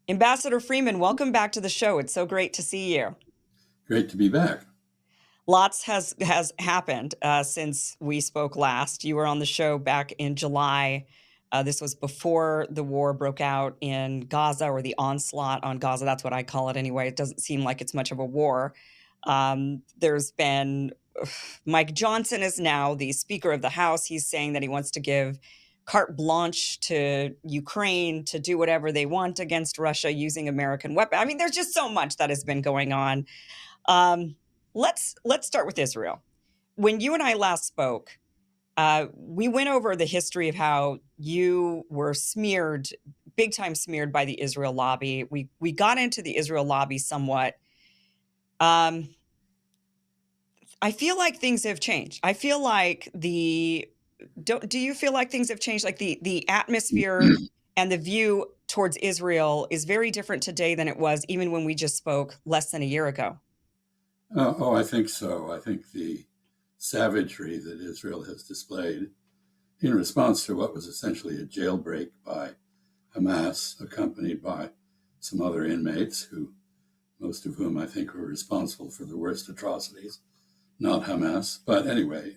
Ambassador Freeman, welcome back to the show. It's so great to see you. Great to be back. Lots has happened since we spoke last. You were on the show back in July. This was before the war broke out in Gaza, or the onslaught on Gaza. That's what I call it anyway. It doesn't seem like it's much of a war. There's been Mike Johnson is now the Speaker of the House. He's saying that he wants to give carte blanche to Ukraine to do whatever they want against Russia using American weapons. I mean, there's just so much that has been going on. Um, let's start with Israel. When you and I last spoke, we went over the history of how you were smeared, big time smeared by the Israel lobby. We got into the Israel lobby somewhat. I feel like things have changed. I feel like do you feel like things have changed? Like the atmosphere and the view towards Israel is very different today than it was even when we just spoke less than a year ago. I think so. I think the savagery that Israel has displayed in response to what was essentially a jailbreak by Hamas, accompanied by some other inmates most of whom I think were responsible for the worst atrocities, not Hamas. But anyway,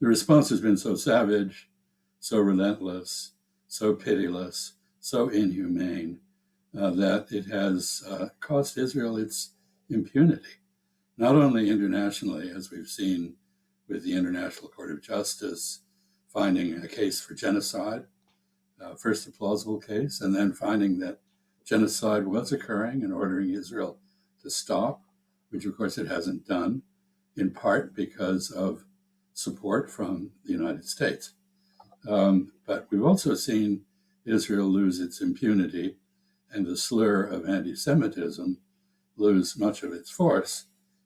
the response has been so savage, so relentless, so pitiless, so inhumane that it has cost Israel its impunity, not only internationally, as we've seen with the International Court of Justice finding a case for genocide, first a plausible case, and then finding that genocide was occurring and ordering Israel to stop, which of course it hasn't done, in part because of support from the United States. But we've also seen Israel lose its impunity and the slur of anti-Semitism lose much of its force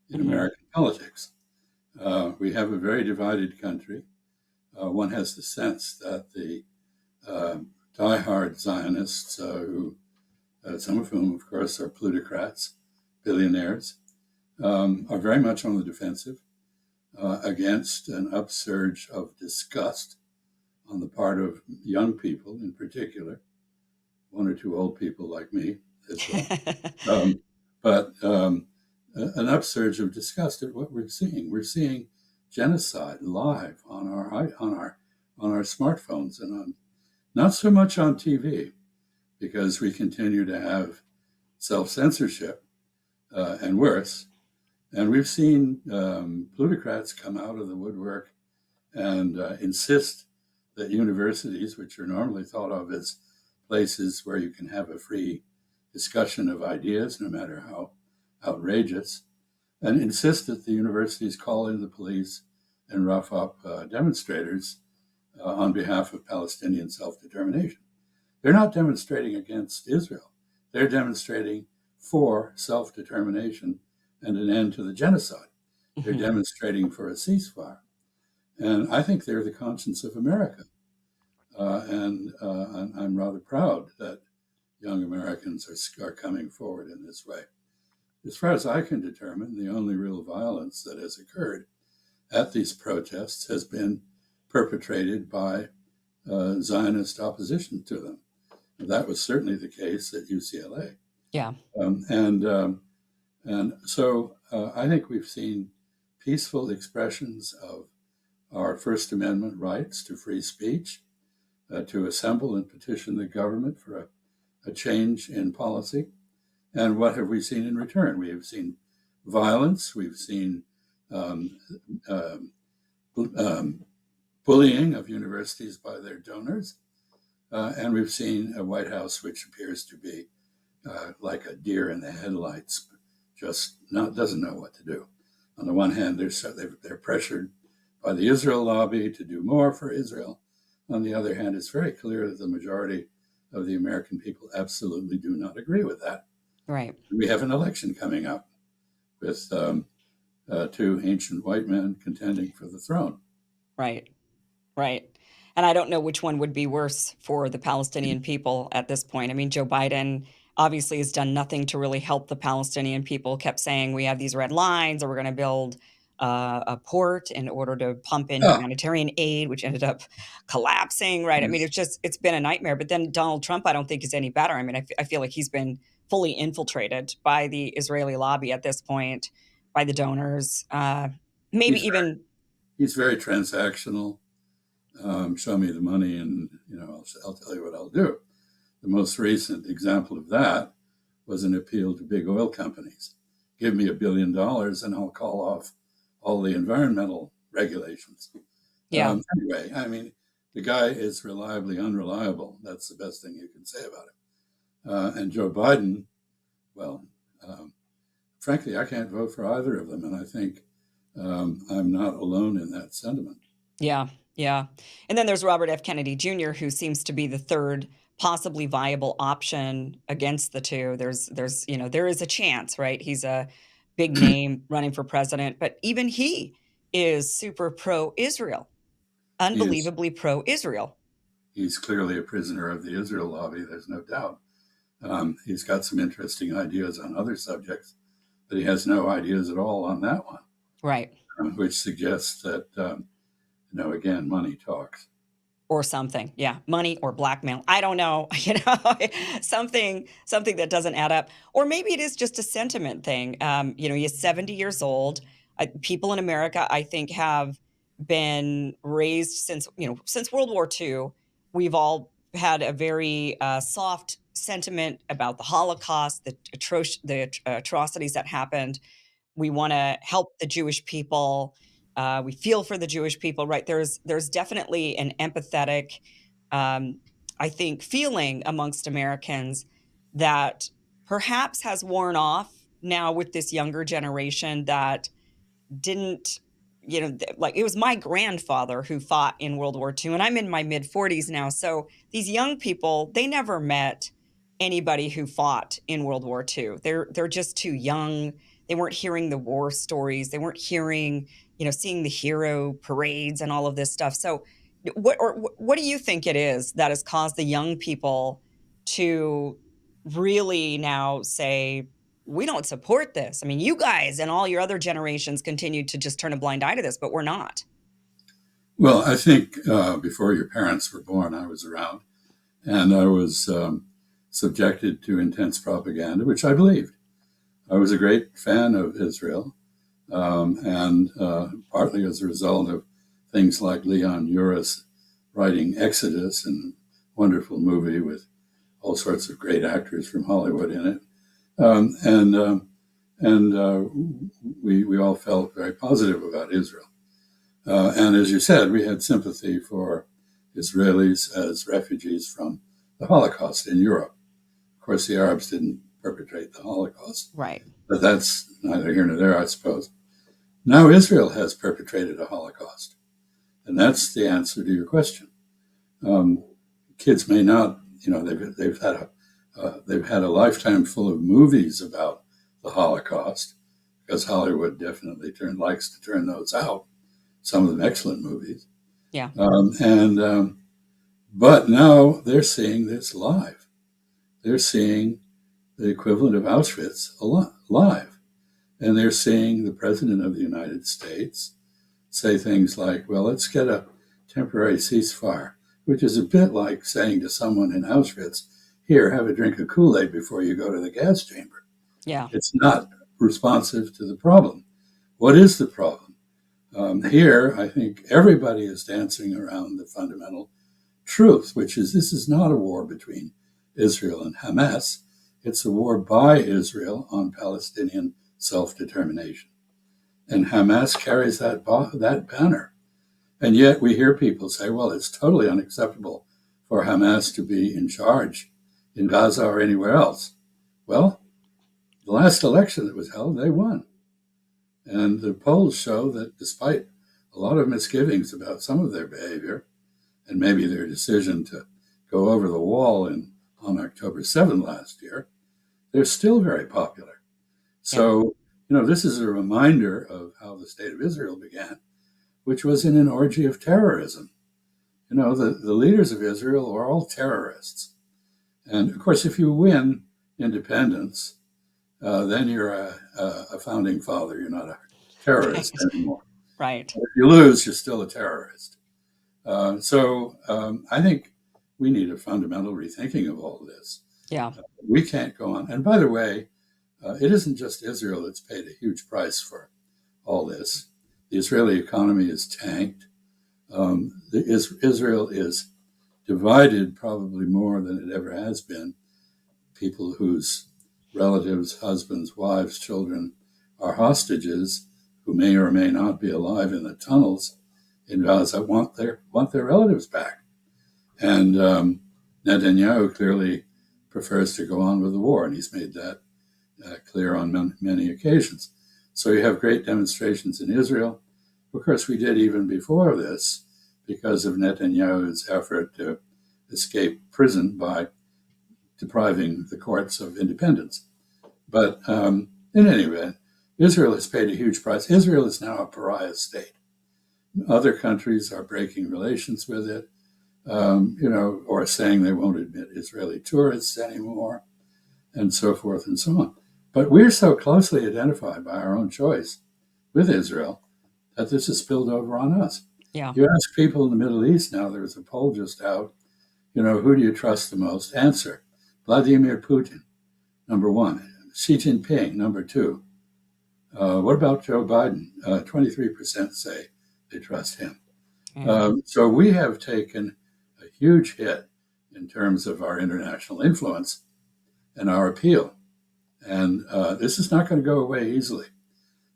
in American politics. We have a very divided country. One has the sense that the diehard Zionists, some of whom, of course, are plutocrats, billionaires, are very much on the defensive against an upsurge of disgust on the part of young people in particular, one or two old people like me as well. But an upsurge of disgust at what we're seeing. We're seeing genocide live on our smartphones and not so much on TV, because we continue to have self-censorship and worse. And we've seen plutocrats come out of the woodwork and insist that universities, which are normally thought of as places where you can have a free discussion of ideas, no matter how outrageous, and insist that the universities call in the police and rough up demonstrators on behalf of Palestinian self-determination. They're not demonstrating against Israel. They're demonstrating for self-determination and an end to the genocide. They're demonstrating for a ceasefire. And I think they're the conscience of America. And I'm rather proud that young Americans are coming forward in this way. As far as I can determine, the only real violence that has occurred at these protests has been perpetrated by Zionist opposition to them. That was certainly the case at UCLA. Yeah. And so I think we've seen peaceful expressions of our First Amendment rights to free speech, to assemble and petition the government for a change in policy. And what have we seen in return? We have seen violence. We've seen bullying of universities by their donors. And we've seen a White House which appears to be like a deer in the headlights, just doesn't know what to do. On the one hand, they're pressured by the Israel lobby to do more for Israel. On the other hand, it's very clear that the majority of the American people absolutely do not agree with that. Right. We have an election coming up with two ancient white men contending for the throne. Right. Right. And I don't know which one would be worse for the Palestinian people at this point. I mean, Joe Biden obviously has done nothing to really help the Palestinian people, kept saying we have these red lines or we're going to build a port in order to pump in Ah, humanitarian aid, which ended up collapsing, right? I mean, yes, it's been a nightmare. But then Donald Trump, I don't think is any better. I mean, I feel like he's been fully infiltrated by the Israeli lobby at this point, by the donors, maybe he's even. he's very transactional. Show me the money, and I'll tell you what I'll do. The most recent example of that was an appeal to big oil companies. Give me $1 billion, and I'll call off all the environmental regulations. Yeah. Anyway, I mean, the guy is reliably unreliable. That's the best thing you can say about him. And Joe Biden, well, um, frankly, I can't vote for either of them, and I think I'm not alone in that sentiment. Yeah, yeah. And then there's Robert F. Kennedy Jr., who seems to be the third possibly viable option against the two. There is a chance, right? He's a big name running for president, but even he is super pro-Israel, He is unbelievably pro-Israel. he's clearly a prisoner of the Israel lobby. There's no doubt. He's got some interesting ideas on other subjects, but he has no ideas at all on that one, Right. which suggests that again, money talks. Or something. Yeah, money or blackmail. I don't know, something that doesn't add up. Or maybe it is just a sentiment thing. He's 70 years old. People in America, I think, have been raised since World War II. We've all had a very soft sentiment about the Holocaust, the atrocities that happened. We want to help the Jewish people. We feel for the Jewish people, right? There's definitely an empathetic, um, I think, feeling amongst Americans that perhaps has worn off now with this younger generation that didn't, like it was my grandfather who fought in World War II, and I'm in my mid 40s now. So these young people, they never met anybody who fought in World War II. They're just too young. They weren't hearing the war stories. They weren't hearing, seeing the hero parades and all of this stuff. So what do you think it is that has caused the young people to really now say, we don't support this? I mean, you guys and all your other generations continued to just turn a blind eye to this, but we're not. Well, I think before your parents were born, I was around, and I was subjected to intense propaganda, which I believed. I was a great fan of Israel, and partly as a result of things like Leon Uris writing Exodus, and wonderful movie with all sorts of great actors from Hollywood in it. And we all felt very positive about Israel. And as you said, we had sympathy for Israelis as refugees from the Holocaust in Europe. Of course, the Arabs didn't perpetrate the Holocaust, Right. but that's neither here nor there, I suppose. Now Israel has perpetrated a Holocaust, and that's the answer to your question. Um, Kids may not, they've had a lifetime full of movies about the Holocaust, because Hollywood definitely likes to turn those out. Some of them excellent movies. Yeah. But now they're seeing this live. They're seeing the equivalent of Auschwitz live. And they're seeing the President of the United States say things like, well, let's get a temporary ceasefire, which is a bit like saying to someone in Auschwitz, here, have a drink of Kool-Aid before you go to the gas chamber. Yeah. It's not responsive to the problem. What is the problem? Here, I think everybody is dancing around the fundamental truth, which is this is not a war between Israel and Hamas. It's a war by Israel on Palestinian self-determination. And Hamas carries that banner. And yet we hear people say, well, it's totally unacceptable for Hamas to be in charge in Gaza or anywhere else. Well, the last election that was held, they won. And the polls show that despite a lot of misgivings about some of their behavior, and maybe their decision to go over the wall on October 7th last year, they're still very popular. So, this is a reminder of how the State of Israel began, which was in an orgy of terrorism. The leaders of Israel are all terrorists. And of course, if you win independence, then you're a founding father. You're not terrorist Right. anymore. Right. If you lose, you're still a terrorist. I think we need a fundamental rethinking of all this. Yeah. We can't go on. And by the way, it isn't just Israel that's paid a huge price for all this. The Israeli economy is tanked. Israel is divided probably more than it ever has been. People whose relatives, husbands, wives, children are hostages who may or may not be alive in the tunnels in Gaza want their relatives back. And Netanyahu clearly prefers to go on with the war, and he's made that clear on many occasions. So you have great demonstrations in Israel. Of course, we did even before this because of Netanyahu's effort to escape prison by depriving the courts of independence. But in any event, Israel has paid a huge price. Israel is now a pariah state. Other countries are breaking relations with it, or saying they won't admit Israeli tourists anymore, and so forth and so on. But we're so closely identified by our own choice with Israel that this has spilled over on us. Yeah. You ask people in the Middle East now, there was a poll just out, who do you trust the most? Answer, Vladimir Putin, number one. Xi Jinping, number two. What about Joe Biden? 23% say they trust him. Yeah. So we have taken a huge hit in terms of our international influence and our appeal. And this is not going to go away easily,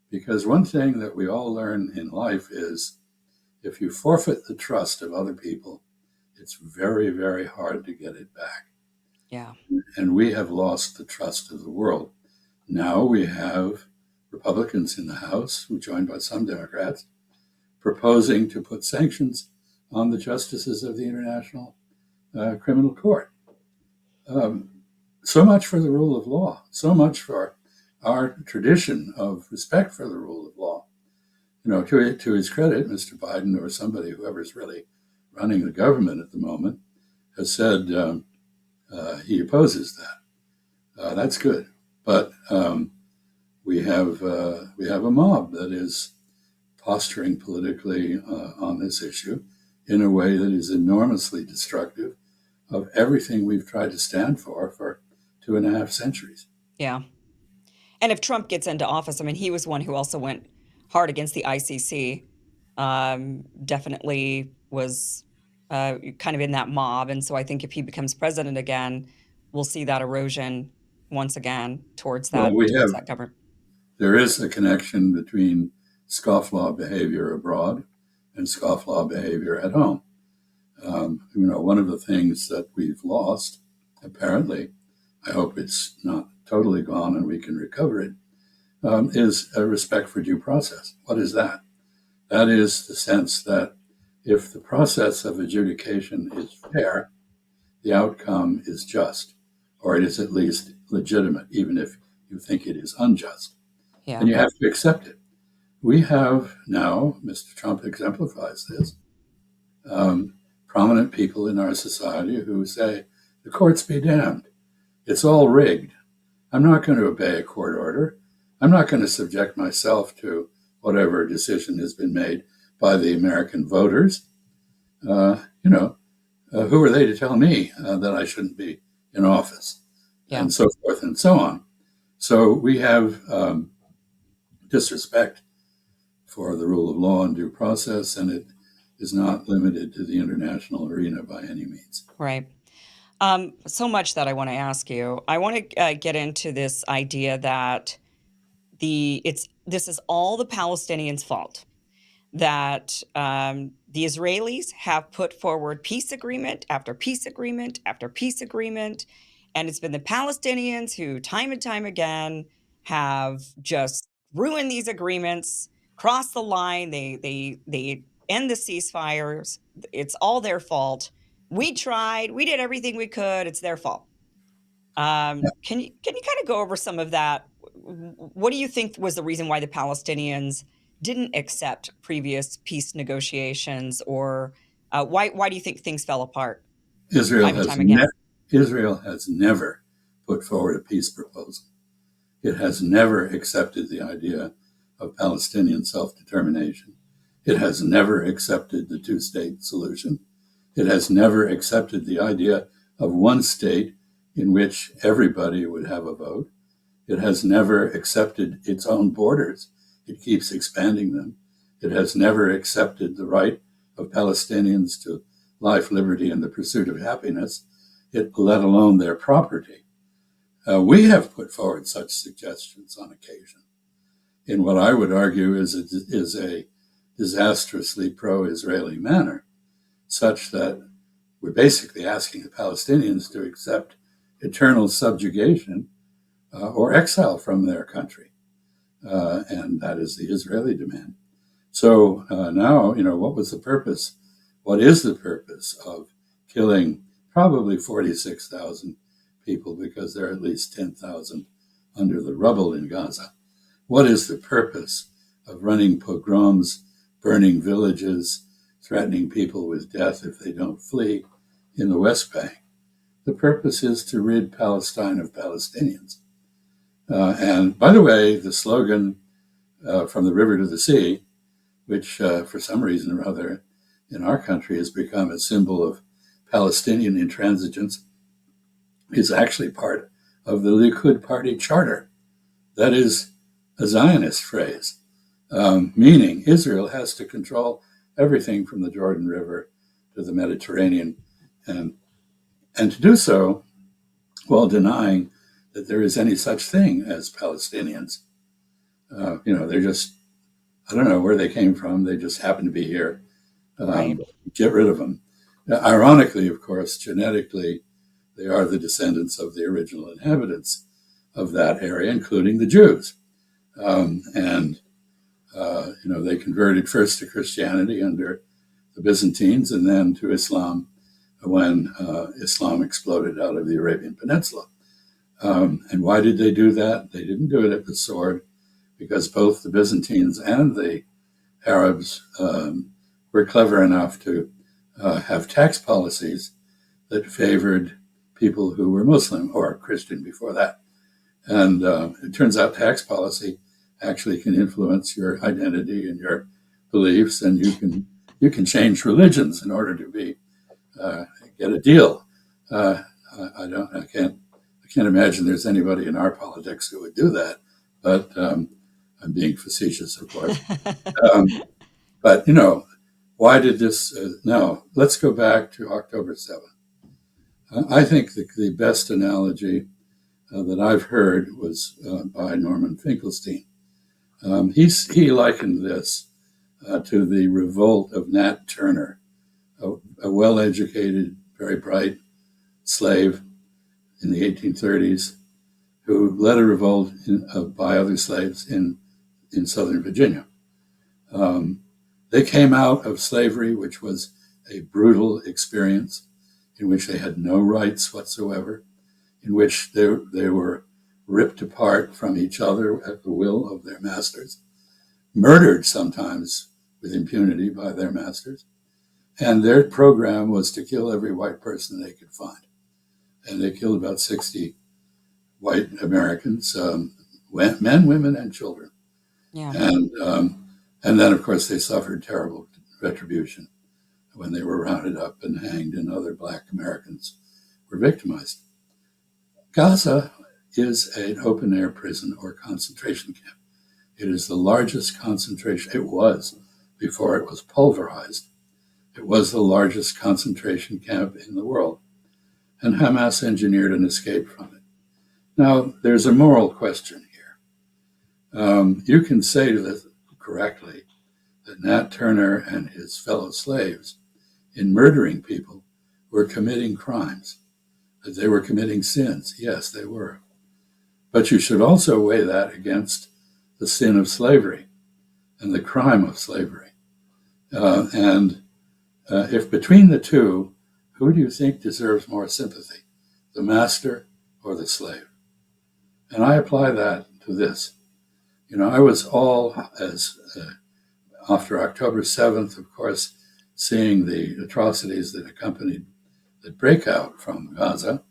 because one thing that we all learn in life is if you forfeit the trust of other people, it's very, very hard to get it back. Yeah. And we have lost the trust of the world. Now we have Republicans in the House, who joined by some Democrats, proposing to put sanctions on the justices of the International Criminal Court. So much for the rule of law, so much for our tradition of respect for the rule of law. To his credit, Mr. Biden or somebody, whoever's really running the government at the moment, has said he opposes that. That's good, but we have a mob that is posturing politically on this issue in a way that is enormously destructive of everything we've tried to stand for 2.5 centuries. Yeah. And if Trump gets into office, I mean, he was one who also went hard against the ICC. Definitely was kind of in that mob. And so I think if he becomes president again, we'll see that erosion once again towards Well, that government. there is a connection between scofflaw behavior abroad and scofflaw behavior at home. One of the things that we've lost, apparently, I hope it's not totally gone and we can recover it, is a respect for due process. What is that? That is the sense that if the process of adjudication is fair, the outcome is just, or it is at least legitimate, even if you think it is unjust. Yeah. And you have to accept it. We have now, Mr. Trump exemplifies this, prominent people in our society who say, the courts be damned. It's all rigged. I'm not going to obey a court order. I'm not going to subject myself to whatever decision has been made by the American voters. Who are they to tell me that I shouldn't be in office? Yeah. And so forth and so on. So we have disrespect for the rule of law and due process, and it is not limited to the international arena by any means. Right. So much that I want to ask you. I want to get into this idea that this is all the Palestinians' fault. That the Israelis have put forward peace agreement after peace agreement after peace agreement, and it's been the Palestinians who, time and time again, have just ruined these agreements, crossed the line. They end the ceasefires. It's all their fault. We tried. We did everything we could. It's their fault. Can you kind of go over some of that? What do you think was the reason why the Palestinians didn't accept previous peace negotiations, or why do you think things fell apart Israel time and has time again? Israel has never put forward a peace proposal. It has never accepted the idea of Palestinian self-determination. It has never accepted the two-state solution. It has never accepted the idea of one state in which everybody would have a vote. It has never accepted its own borders. It keeps expanding them. It has never accepted the right of Palestinians to life, liberty, and the pursuit of happiness, let alone their property. We have put forward such suggestions on occasion in what I would argue is a disastrously pro-Israeli manner, such that we're basically asking the Palestinians to accept eternal subjugation or exile from their country. And that is the Israeli demand. So now, what was the purpose? What is the purpose of killing probably 46,000 people, because there are at least 10,000 under the rubble in Gaza? What is the purpose of running pogroms, burning villages, threatening people with death if they don't flee in the West Bank? The purpose is to rid Palestine of Palestinians. And by the way, the slogan from the river to the sea, which for some reason or other in our country has become a symbol of Palestinian intransigence, is actually part of the Likud party charter. That is a Zionist phrase, meaning Israel has to control everything from the Jordan River to the Mediterranean, and to do so while denying that there is any such thing as Palestinians. They're just, I don't know where they came from. They just happen to be here. Right. Get rid of them. Ironically, of course, genetically, they are the descendants of the original inhabitants of that area, including the Jews. They converted first to Christianity under the Byzantines and then to Islam when Islam exploded out of the Arabian Peninsula. And why did they do that? They didn't do it at the sword, because both the Byzantines and the Arabs were clever enough to have tax policies that favored people who were Muslim or Christian before that. And it turns out tax policy actually can influence your identity and your beliefs, and you can change religions in order to get a deal. I can't imagine there's anybody in our politics who would do that, but I'm being facetious, of course. But why did this? Now let's go back to October 7th. I think the best analogy that I've heard was by Norman Finkelstein. He likened this to the revolt of Nat Turner, a well-educated, very bright slave in the 1830s who led a revolt by other slaves in Southern Virginia. They came out of slavery, which was a brutal experience in which they had no rights whatsoever, in which they were ripped apart from each other at the will of their masters, murdered sometimes with impunity by their masters. And their program was to kill every white person they could find. And they killed about 60 white Americans, men, women, and children. Yeah. And then, of course, they suffered terrible retribution when they were rounded up and hanged, and other Black Americans were victimized. Gaza is an open-air prison or concentration camp. It is the largest concentration. It was before it was pulverized. It was the largest concentration camp in the world. And Hamas engineered an escape from it. Now, there's a moral question here. You can say this correctly that Nat Turner and his fellow slaves, in murdering people, were committing crimes, that they were committing sins. Yes, they were. But you should also weigh that against the sin of slavery and the crime of slavery. If between the two, who do you think deserves more sympathy, the master or the slave? And I apply that to this. I was after October 7th, of course, seeing the atrocities that accompanied the breakout from Gaza,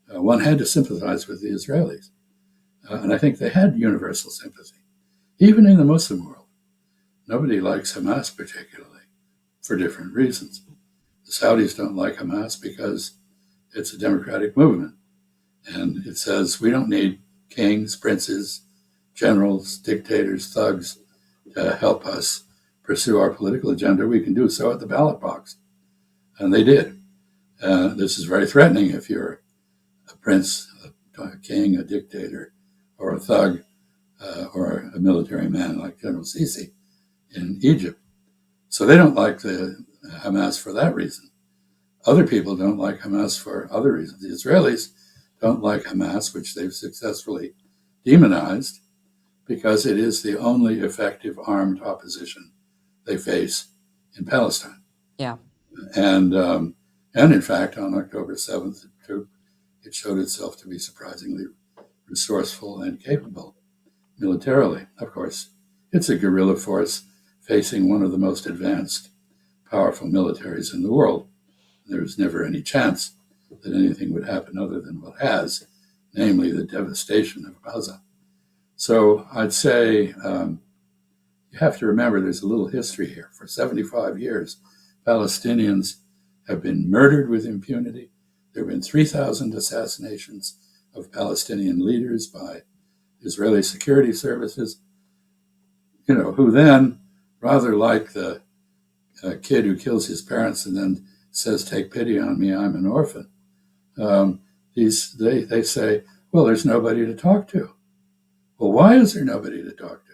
one had to sympathize with the Israelis. And I think they had universal sympathy. even in the Muslim world. Nobody likes Hamas particularly for different reasons. The Saudis don't like Hamas because it's a democratic movement. And it says we don't need kings, princes, generals, dictators, thugs to help us pursue our political agenda. We can do so at the ballot box. And they did. This is very threatening if you're a prince, a king, a dictator, or a thug, or a military man like General Sisi in Egypt. So they don't like the Hamas for that reason. Other people don't like Hamas for other reasons. The Israelis don't like Hamas, which they've successfully demonized, because it is the only effective armed opposition they face in Palestine. Yeah. And in fact, on October 7th, it showed itself to be surprisingly resourceful and capable militarily. Of course, it's a guerrilla force facing one of the most advanced, powerful militaries in the world. There was never any chance that anything would happen other than what has, namely the devastation of Gaza. So I'd say you have to remember there's a little history here. For 75 years, Palestinians have been murdered with impunity. There have been 3,000 assassinations of Palestinian leaders by Israeli security services, who then, rather like the kid who kills his parents and then says, "Take pity on me, I'm an orphan," they say, well, there's nobody to talk to. Well, why is there nobody to talk to?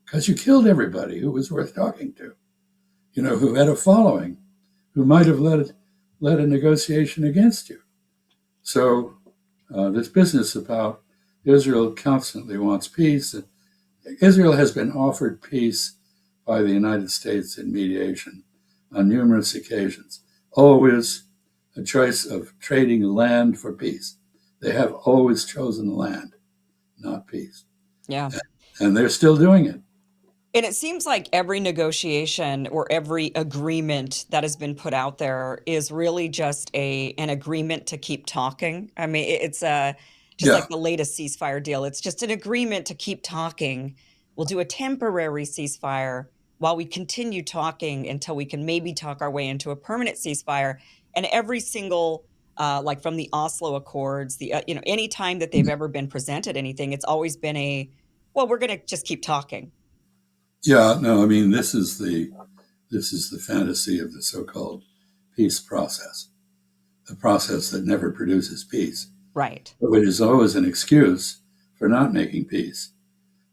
Because you killed everybody who was worth talking to, who had a following, who might have led a negotiation against you. So this business about Israel constantly wants peace. Israel has been offered peace by the United States in mediation on numerous occasions, always a choice of trading land for peace. They have always chosen land, not peace. Yeah. And they're still doing it. And it seems like every negotiation or every agreement that has been put out there is really just an agreement to keep talking. I mean, it's just like Yeah. the latest ceasefire deal. It's just an agreement to keep talking. We'll do a temporary ceasefire while we continue talking until we can maybe talk our way into a permanent ceasefire. And every single, like from the Oslo Accords, any time that they've ever been presented anything, it's always been well, we're going to just keep talking. Yeah, no, I mean, this is the fantasy of the so-called peace process, a process that never produces peace, Right. but which is always an excuse for not making peace.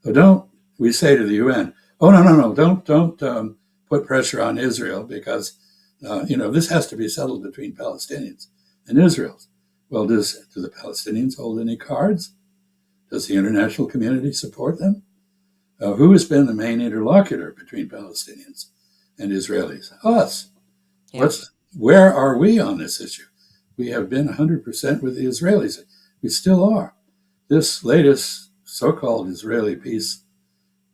So we say to the UN, oh, no, don't put pressure on Israel because, this has to be settled between Palestinians and Israel. Well, do the Palestinians hold any cards? Does the international community support them? Who has been the main interlocutor between Palestinians and Israelis? Us. Yeah. Where are we on this issue? We have been 100% with the Israelis. We still are. This latest so-called Israeli peace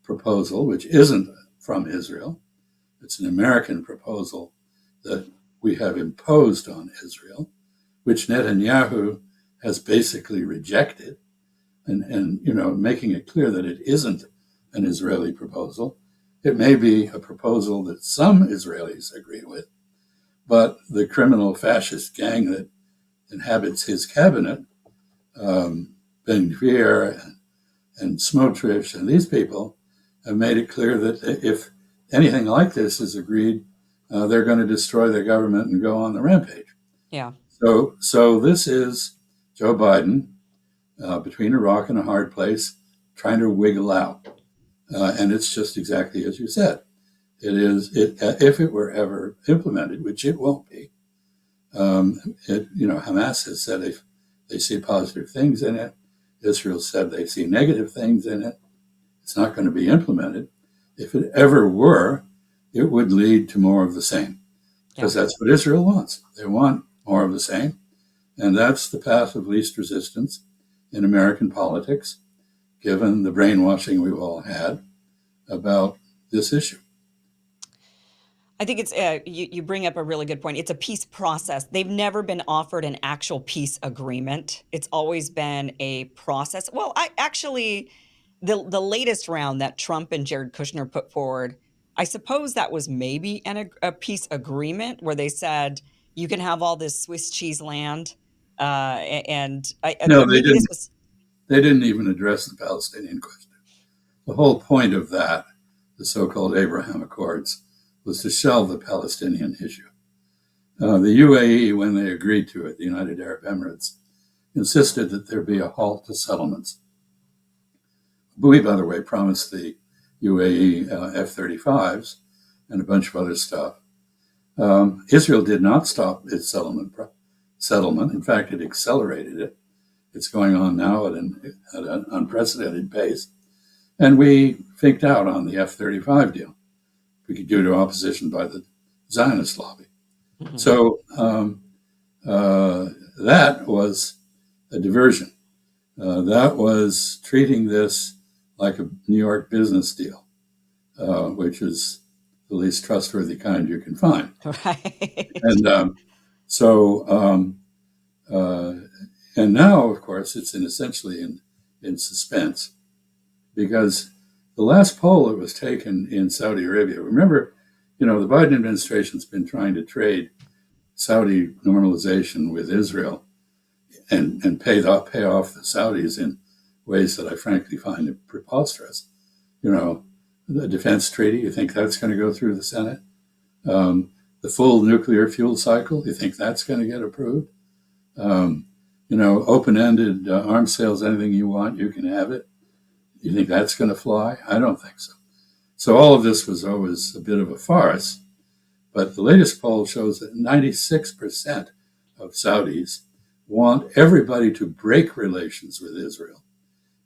proposal, which isn't from Israel, it's an American proposal that we have imposed on Israel, which Netanyahu has basically rejected, and making it clear that it isn't an Israeli proposal. It may be a proposal that some Israelis agree with, but the criminal fascist gang that inhabits his cabinet, Ben Gvir and Smotrich and these people, have made it clear that if anything like this is agreed, they're going to destroy their government and go on the rampage. Yeah. So this is Joe Biden between a rock and a hard place, trying to wiggle out. And it's just exactly as you said. If it were ever implemented, which it won't be. Hamas has said they see positive things in it. Israel said they see negative things in it. It's not going to be implemented. If it ever were, it would lead to more of the same, because that's what Israel wants. They want more of the same, and that's the path of least resistance in American politics, given the brainwashing we've all had about this issue. I think it's you bring up a really good point. It's a peace process. They've never been offered an actual peace agreement. It's always been a process. Well, the latest round that Trump and Jared Kushner put forward, I suppose that was maybe a peace agreement where they said you can have all this Swiss cheese land, No, they maybe this didn't. was They didn't even address the Palestinian question. The whole point of that, the so-called Abraham Accords, was to shelve the Palestinian issue. The UAE, when they agreed to it, the United Arab Emirates, insisted that there be a halt to settlements. We, by the way, promised the UAE F-35s and a bunch of other stuff. Israel did not stop its settlement. In fact, it accelerated it. It's going on now at an unprecedented pace. And we faked out on the F-35 deal, due to opposition by the Zionist lobby. Mm-hmm. So that was a diversion. That was treating this like a New York business deal, which is the least trustworthy kind you can find. Right. And and now, of course, it's essentially in suspense, because the last poll that was taken in Saudi Arabia, remember, the Biden administration's been trying to trade Saudi normalization with Israel and pay off the Saudis in ways that I frankly find preposterous. The defense treaty, you think that's going to go through the Senate? The full nuclear fuel cycle, you think that's going to get approved? Open-ended arms sales, anything you want, you can have it. You think that's going to fly? I don't think so. So all of this was always a bit of a farce. But the latest poll shows that 96% of Saudis want everybody to break relations with Israel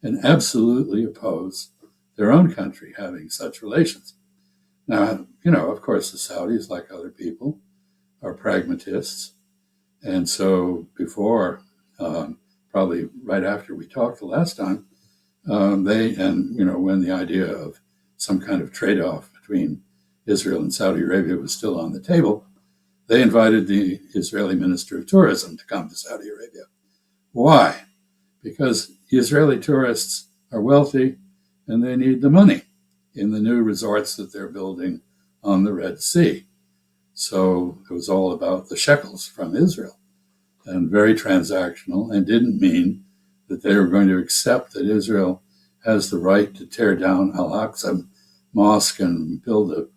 and absolutely oppose their own country having such relations. Now, of course, the Saudis, like other people, are pragmatists. And so before, probably right after we talked the last time, when the idea of some kind of trade-off between Israel and Saudi Arabia was still on the table, they invited the Israeli Minister of Tourism to come to Saudi Arabia. Why? Because Israeli tourists are wealthy and they need the money in the new resorts that they're building on the Red Sea. So it was all about the shekels from Israel, and very transactional, and didn't mean that they were going to accept that Israel has the right to tear down Al-Aqsa Mosque and build a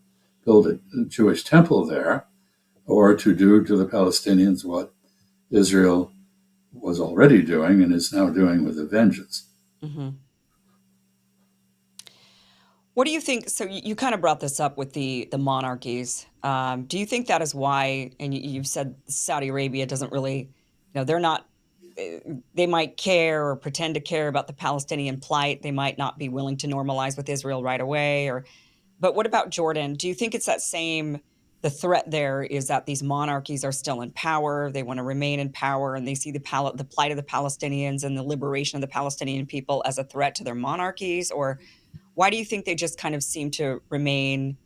Jewish temple there, or to do to the Palestinians what Israel was already doing and is now doing with a vengeance. Mm-hmm. What do you think? So you kind of brought this up with the monarchies. Do you think that is why, and you've said Saudi Arabia doesn't really, they're not, they might care or pretend to care about the Palestinian plight. They might not be willing to normalize with Israel right away. But what about Jordan? Do you think it's the threat there is that these monarchies are still in power, they want to remain in power, and they see the plight of the Palestinians and the liberation of the Palestinian people as a threat to their monarchies? Or why do you think they just kind of seem to remain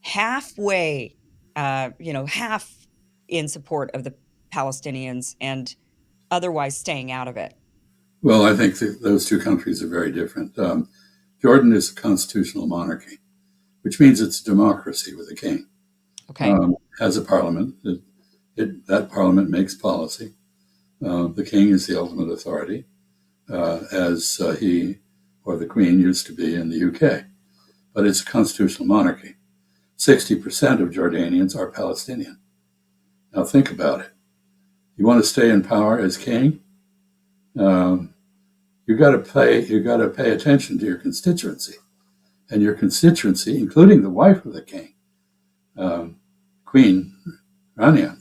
halfway, half in support of the Palestinians and otherwise staying out of it? Well, I think those two countries are very different. Jordan is a constitutional monarchy, which means it's a democracy with a king. Okay. Has a parliament. That parliament makes policy. The king is the ultimate authority, as he or the Queen used to be in the UK. But it's a constitutional monarchy. 60% of Jordanians are Palestinian. Now think about it. You want to stay in power as king? You got to pay attention to your constituency, and your constituency, including the wife of the king, Queen Rania,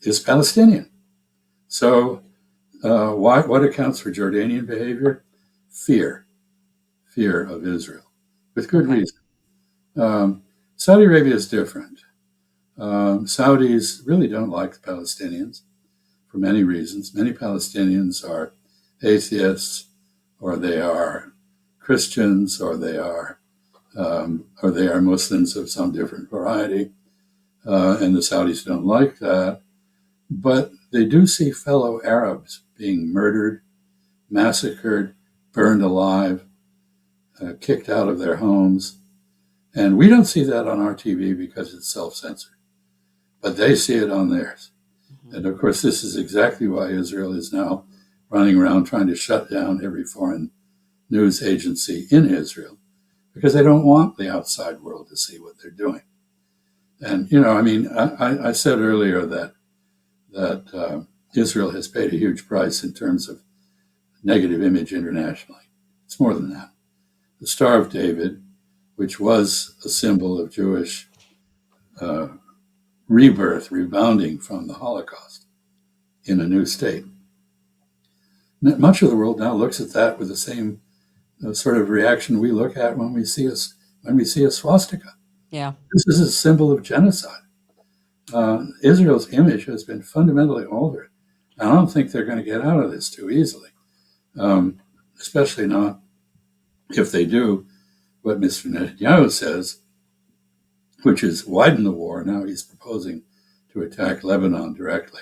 is Palestinian. So what accounts for Jordanian behavior? Fear of Israel, with good reason. Saudi Arabia is different. Saudis really don't like the Palestinians for many reasons. Many Palestinians are atheists, or they are Christians, or they are Muslims of some different variety, and the Saudis don't like that. But they do see fellow Arabs being murdered, massacred, burned alive, kicked out of their homes. And we don't see that on our TV because it's self-censored, but they see it on theirs. Mm-hmm. And of course, this is exactly why Israel is now running around trying to shut down every foreign news agency in Israel, because they don't want the outside world to see what they're doing. And, I mean, I said earlier that Israel has paid a huge price in terms of negative image internationally. It's more than that. The Star of David, which was a symbol of Jewish rebirth, rebounding from the Holocaust in a new state. Much of the world now looks at that with the same sort of reaction we look at when we see a swastika. Yeah, this is a symbol of genocide. Israel's image has been fundamentally altered. I don't think they're going to get out of this too easily, especially not if they do what Mr. Netanyahu says, which is widen the war. Now he's proposing to attack Lebanon directly.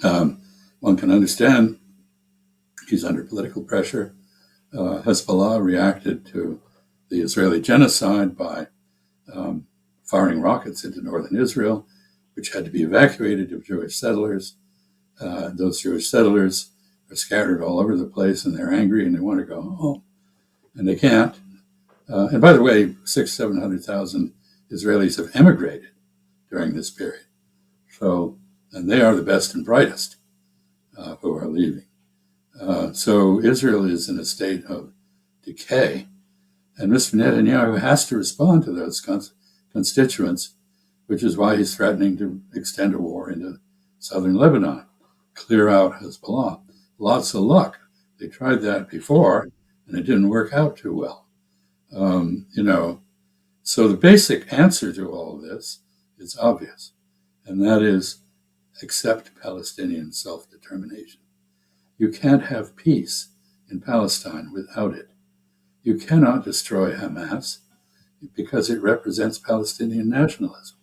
One can understand he's under political pressure. Hezbollah reacted to the Israeli genocide by firing rockets into northern Israel, which had to be evacuated of Jewish settlers. Those Jewish settlers are scattered all over the place, and they're angry and they want to go home, and they can't. And by the way, 700,000 Israelis have emigrated during this period. And they are the best and brightest who are leaving. So Israel is in a state of decay. And Mr. Netanyahu has to respond to those constituents, which is why he's threatening to extend a war into southern Lebanon, clear out Hezbollah. Lots of luck. They tried that before, and it didn't work out too well. So the basic answer to all of this is obvious, and that is accept Palestinian self-determination. You can't have peace in Palestine without it. You cannot destroy Hamas because it represents Palestinian nationalism.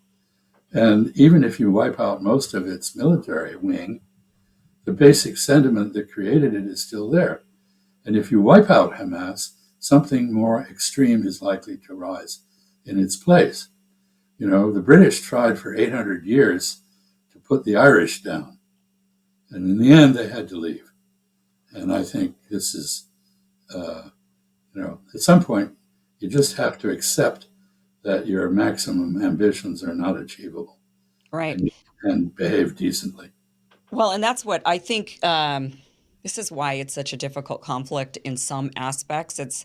And even if you wipe out most of its military wing, the basic sentiment that created it is still there. And if you wipe out Hamas, something more extreme is likely to rise in its place. The British tried for 800 years to put the Irish down. And in the end, they had to leave. And I think this is, at some point, you just have to accept that your maximum ambitions are not achievable. Right. And behave decently. Well, and that's what I think, this is why it's such a difficult conflict in some aspects. It's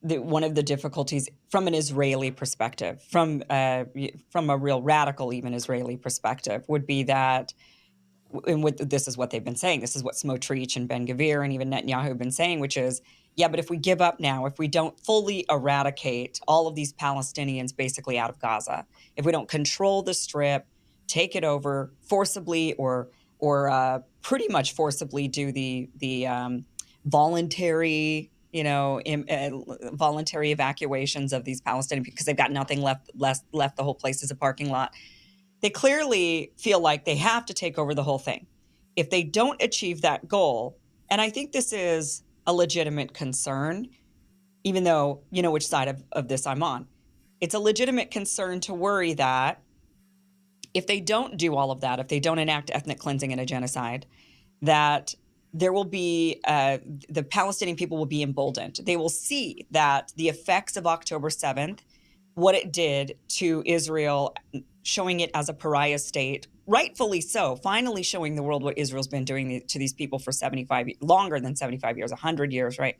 one of the difficulties from an Israeli perspective, from a real radical, even Israeli perspective, would be that, and this is what they've been saying, this is what Smotrich and Ben-Gvir and even Netanyahu have been saying, which is, yeah, but if we give up now, if we don't fully eradicate all of these Palestinians basically out of Gaza, if we don't control the Strip, take it over forcibly or pretty much forcibly do the voluntary, voluntary evacuations of these Palestinians because they've got nothing left. The whole place is a parking lot. They clearly feel like they have to take over the whole thing. If they don't achieve that goal, and I think this is a legitimate concern, even though you know which side of this I'm on, it's a legitimate concern to worry that if they don't do all of that, if they don't enact ethnic cleansing and a genocide, that there will be the Palestinian people will be emboldened. They will see that the effects of October 7th, what it did to Israel, showing it as a pariah state, rightfully so, finally showing the world what Israel's been doing to these people for longer than 75 years, 100 years, right?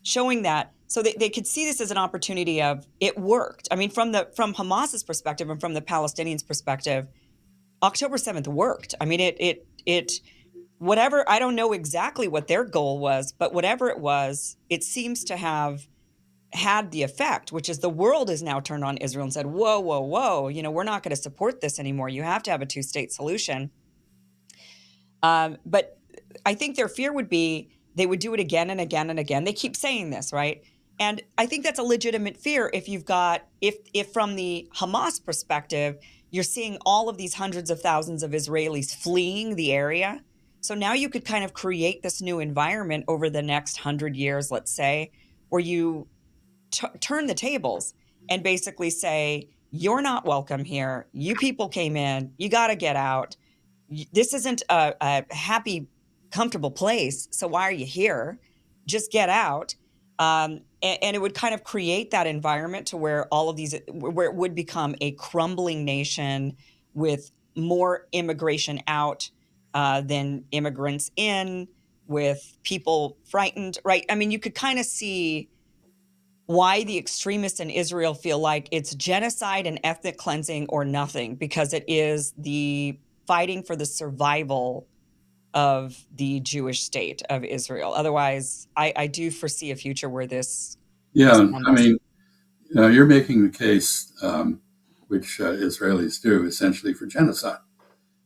Showing that, so they could see this as an opportunity of it worked. I mean, from Hamas's perspective and from the Palestinians' perspective, October 7th worked. I mean, it whatever, I don't know exactly what their goal was, but whatever it was, it seems to have had the effect, which is the world is now turned on Israel and said, whoa, whoa, whoa, we're not going to support this anymore. You have to have a two-state solution. But I think their fear would be they would do it again and again and again. They keep saying this, right? And I think that's a legitimate fear if you've got, if from the Hamas perspective, you're seeing all of these hundreds of thousands of Israelis fleeing the area, So now you could kind of create this new environment over the next 100 years, let's say, where you turn the tables and basically say, you're not welcome here. You people came in, you got to get out. This isn't a happy, comfortable place. So why are you here? Just get out. And it would kind of create that environment to where all of these, where it would become a crumbling nation with more immigration out than immigrants in, with people frightened, right? I mean, you could kind of see why the extremists in Israel feel like it's genocide and ethnic cleansing or nothing, because it is the fighting for the survival of the Jewish state of Israel. Otherwise, I do foresee a future where this Yeah, I crumbles. mean, you're making the case, which Israelis do, essentially for genocide.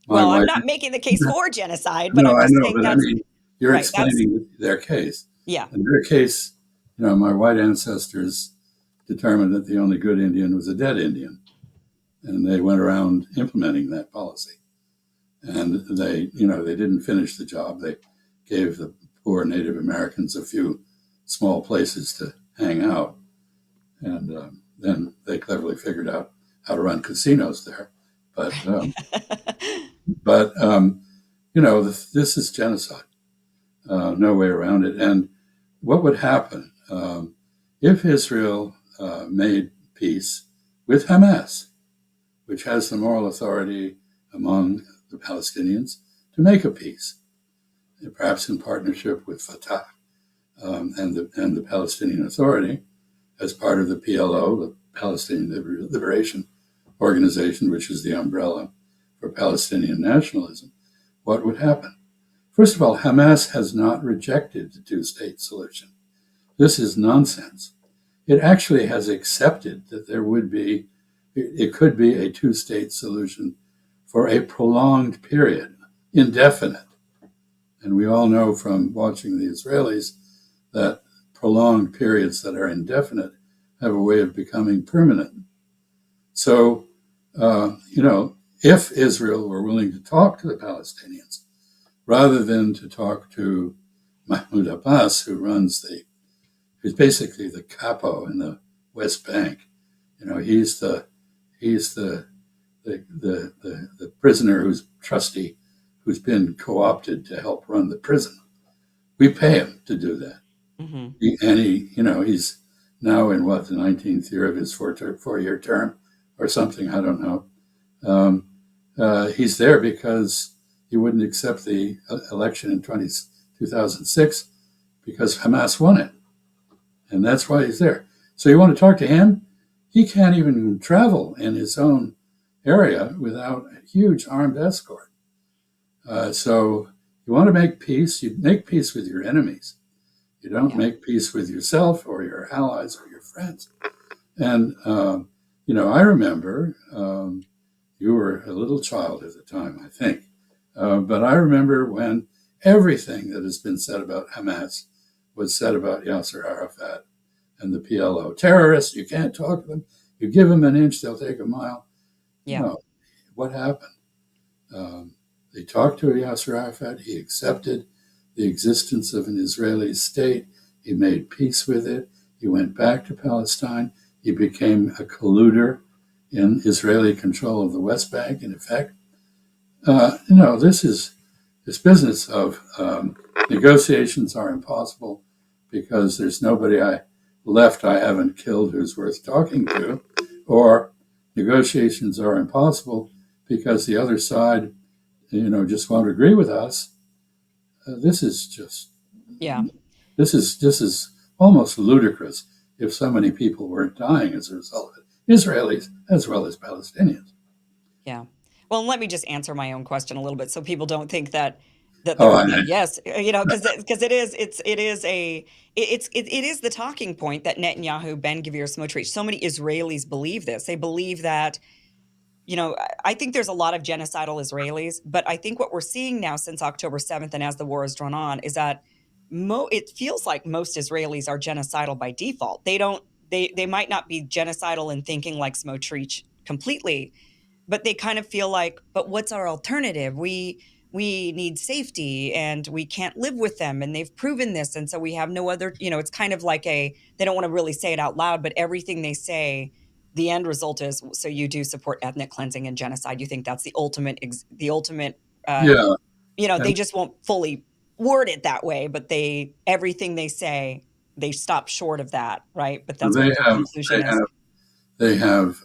My Well, I'm wife, not making the case for genocide, but no, I'm I just know, saying but I that's mean, you're right. That's explaining their case. yeah, And their case, my white ancestors determined that the only good Indian was a dead Indian. And they went around implementing that policy. And they didn't finish the job. They gave the poor Native Americans a few small places to hang out. And then they cleverly figured out how to run casinos there. But, but this is genocide. No way around it. And what would happen if Israel made peace with Hamas, which has the moral authority among the Palestinians to make a peace, perhaps in partnership with Fatah and the Palestinian Authority as part of the PLO, the Palestinian Liberation Organization, which is the umbrella for Palestinian nationalism. What would happen? First of all, Hamas has not rejected the two-state solution. This is nonsense. It actually has accepted that it could be a two-state solution for a prolonged period, indefinite. And we all know from watching the Israelis that prolonged periods that are indefinite have a way of becoming permanent. So, if Israel were willing to talk to the Palestinians, rather than to talk to Mahmoud Abbas, who's basically the capo in the West Bank. He's the prisoner who's trustee, who's been co-opted to help run the prison. We pay him to do that, hmm he's now in the 19th year of his four-year term or something. I don't know. He's there because he wouldn't accept the election in 2006 because Hamas won it. And that's why he's there. So you want to talk to him? He can't even travel in his own area without a huge armed escort. So you want to make peace, you make peace with your enemies. You don't yeah, make peace with yourself or your allies or your friends. And, I remember you were a little child at the time, I think. But I remember when everything that has been said about Hamas was said about Yasser Arafat and the PLO. Terrorists, you can't talk to them. You give them an inch, they'll take a mile. yeah, What happened? They talked to Yasser Arafat. He accepted the existence of an Israeli state. He made peace with it. He went back to Palestine. He became a colluder in Israeli control of the West Bank, in effect. This business of negotiations are impossible because there's nobody left I haven't killed who's worth talking to, or negotiations are impossible because the other side, just won't agree with us. This is just yeah. this is almost ludicrous if so many people weren't dying as a result of it, Israelis as well as Palestinians. Yeah. Well, let me just answer my own question a little bit so people don't think that Oh, they're I, yes, because it is the talking point that Netanyahu, Ben Gvir, Smotrich, so many Israelis believe this. They believe that, I think there's a lot of genocidal Israelis, but I think what we're seeing now since October 7th and as the war has drawn on is that it feels like most Israelis are genocidal by default. They might not be genocidal in thinking like Smotrich completely, but they kind of feel like, but what's our alternative? we need safety and we can't live with them and they've proven this. And so we have no other, it's kind of like they don't want to really say it out loud, but everything they say, the end result is, so you do support ethnic cleansing and genocide. You think that's the ultimate, uh, Yeah. they And just won't fully word it that way, but everything they say, they stop short of that. Right. But that's they what their have, conclusion is. they have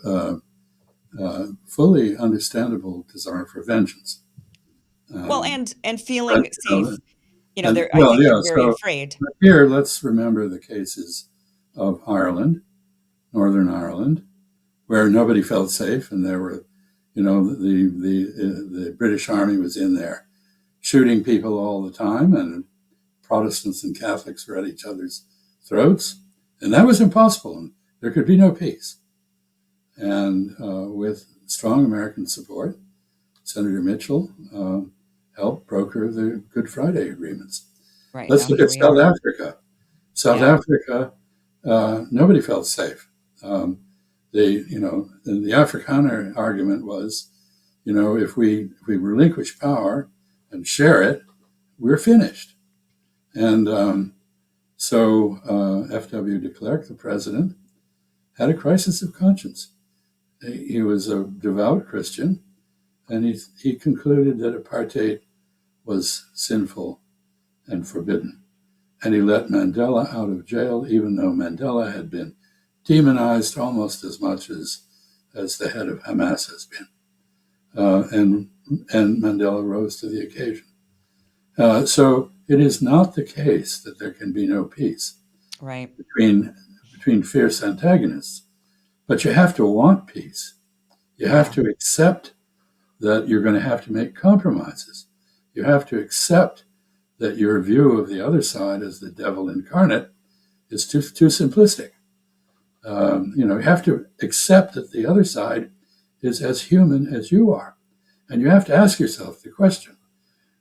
fully understandable desire for vengeance. Well, Um, and but, feeling safe, and I well, think they're yeah. very So afraid. here, let's remember the cases of Ireland, Northern Ireland, where nobody felt safe, and there were, the British Army was in there shooting people all the time, and Protestants and Catholics were at each other's throats, and that was impossible, and there could be no peace. And with strong American support, Senator Mitchell helped broker the Good Friday agreements. Right. Let's Now look here at we South are. Africa. South Yeah. Africa, nobody felt safe. The Afrikaner argument was, if we relinquish power and share it, we're finished. And so F.W. de Klerk, the president, had a crisis of conscience. He was a devout Christian, and he concluded that apartheid was sinful and forbidden. And he let Mandela out of jail, even though Mandela had been demonized almost as much as the head of Hamas has been. And Mandela rose to the occasion. So it is not the case that there can be no peace Right. between fierce antagonists, but you have to want peace. You have to accept that you're going to have to make compromises. You have to accept that your view of the other side as the devil incarnate is too simplistic. You have to accept that the other side is as human as you are. And you have to ask yourself the question,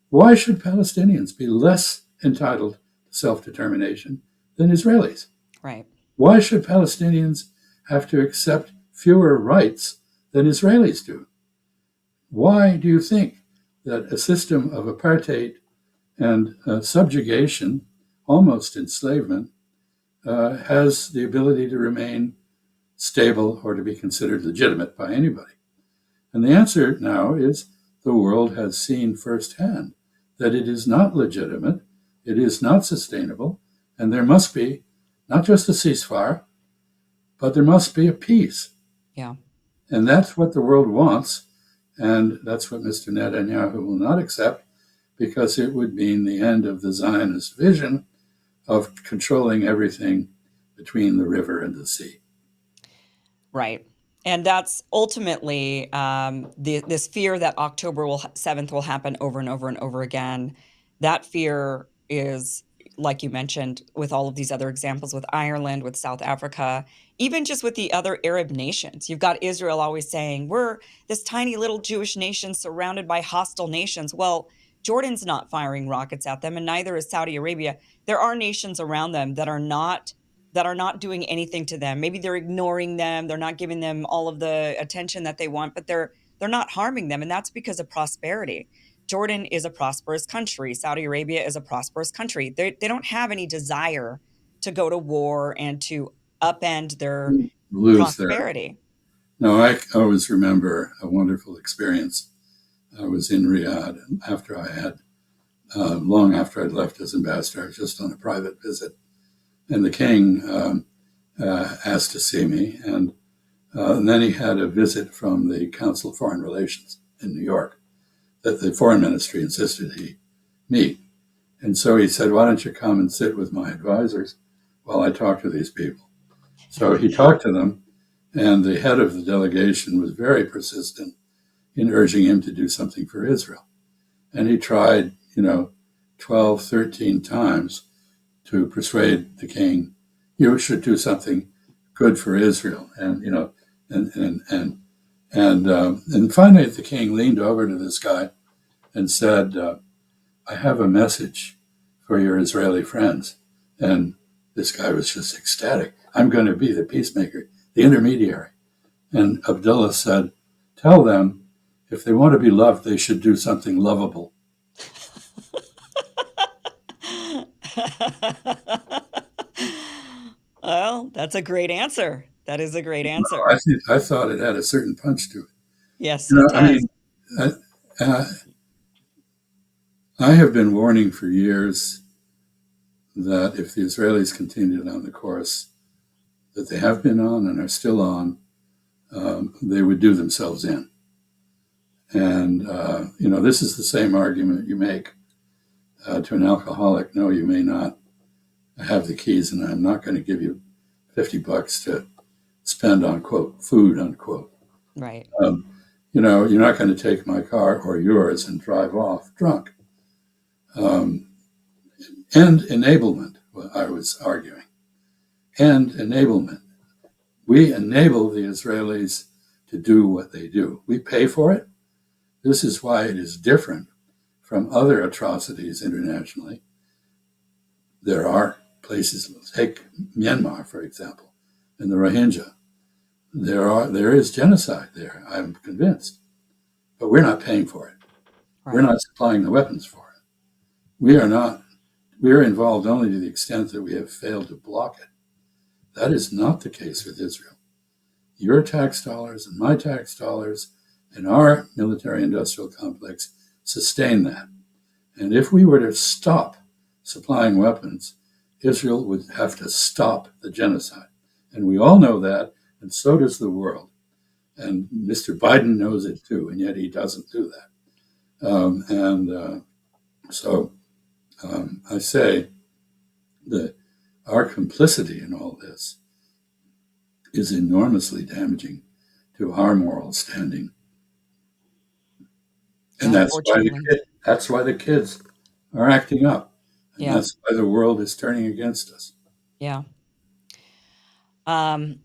why should Palestinians be less entitled to self-determination than Israelis? Right. Why should Palestinians have to accept fewer rights than Israelis do? Why do you think that a system of apartheid and subjugation, almost enslavement, has the ability to remain stable or to be considered legitimate by anybody? And the answer now is the world has seen firsthand that it is not legitimate, it is not sustainable, and there must be not just a ceasefire, but there must be a peace. Yeah. And that's what the world wants, and that's what Mr. Netanyahu will not accept, because it would mean the end of the Zionist vision of controlling everything between the river and the sea. Right. And that's ultimately this fear that October 7th will happen over and over and over again. That fear is, like you mentioned, with all of these other examples, with Ireland, with South Africa, even just with the other Arab nations. You've got Israel always saying, we're this tiny little Jewish nation surrounded by hostile nations. Well, Jordan's not firing rockets at them, and neither is Saudi Arabia. There are nations around them that are not doing anything to them. Maybe they're ignoring them. They're not giving them all of the attention that they want, but they're not harming them. And that's because of prosperity. Jordan is a prosperous country. Saudi Arabia is a prosperous country. They don't have any desire to go to war and to upend their Lose their. prosperity. No, I always remember a wonderful experience. I was in Riyadh after I had, long after I'd left as ambassador, I was just on a private visit. And the king asked to see me. And then he had a visit from the Council of Foreign Relations in New York that the foreign ministry insisted he meet. And so he said, why don't you come and sit with my advisors while I talk to these people? So he talked to them, and the head of the delegation was very persistent in urging him to do something for Israel. And he tried, 12, 13 times to persuade the king, you should do something good for Israel. And, and finally the king leaned over to this guy and said, I have a message for your Israeli friends. And this guy was just ecstatic. I'm going to be the peacemaker, the intermediary. And Abdullah said, tell them if they want to be loved, they should do something lovable. Well, that's a great answer. That is a great answer. I thought it had a certain punch to it. Yes, You it know, I does. mean, I, uh, I have been warning for years that if the Israelis continued on the course that they have been on and are still on, they would do themselves in. And, this is the same argument you make to an alcoholic. No, you may not have the keys, and I'm not going to give you $50 to spend on, quote, food, unquote. Right. You're not going to take my car or yours and drive off drunk. Um, and enablement, what I was arguing. And enablement. We enable the Israelis to do what they do. We pay for it. This is why it is different from other atrocities internationally. There are places, take Myanmar, for example, and the Rohingya. There is genocide there, I'm convinced. But we're not paying for it. We're Right. not supplying the weapons for it. We are not. We are involved only to the extent that we have failed to block it. That is not the case with Israel. Your tax dollars and my tax dollars and our military industrial complex sustain that. And if we were to stop supplying weapons, Israel would have to stop the genocide. And we all know that, and so does the world. And Mr. Biden knows it too, and yet he doesn't do that. I say that our complicity in all this is enormously damaging to our moral standing. And Unfortunately. that's why the kids are acting up. And Yeah. that's why the world is turning against us. Yeah. Um,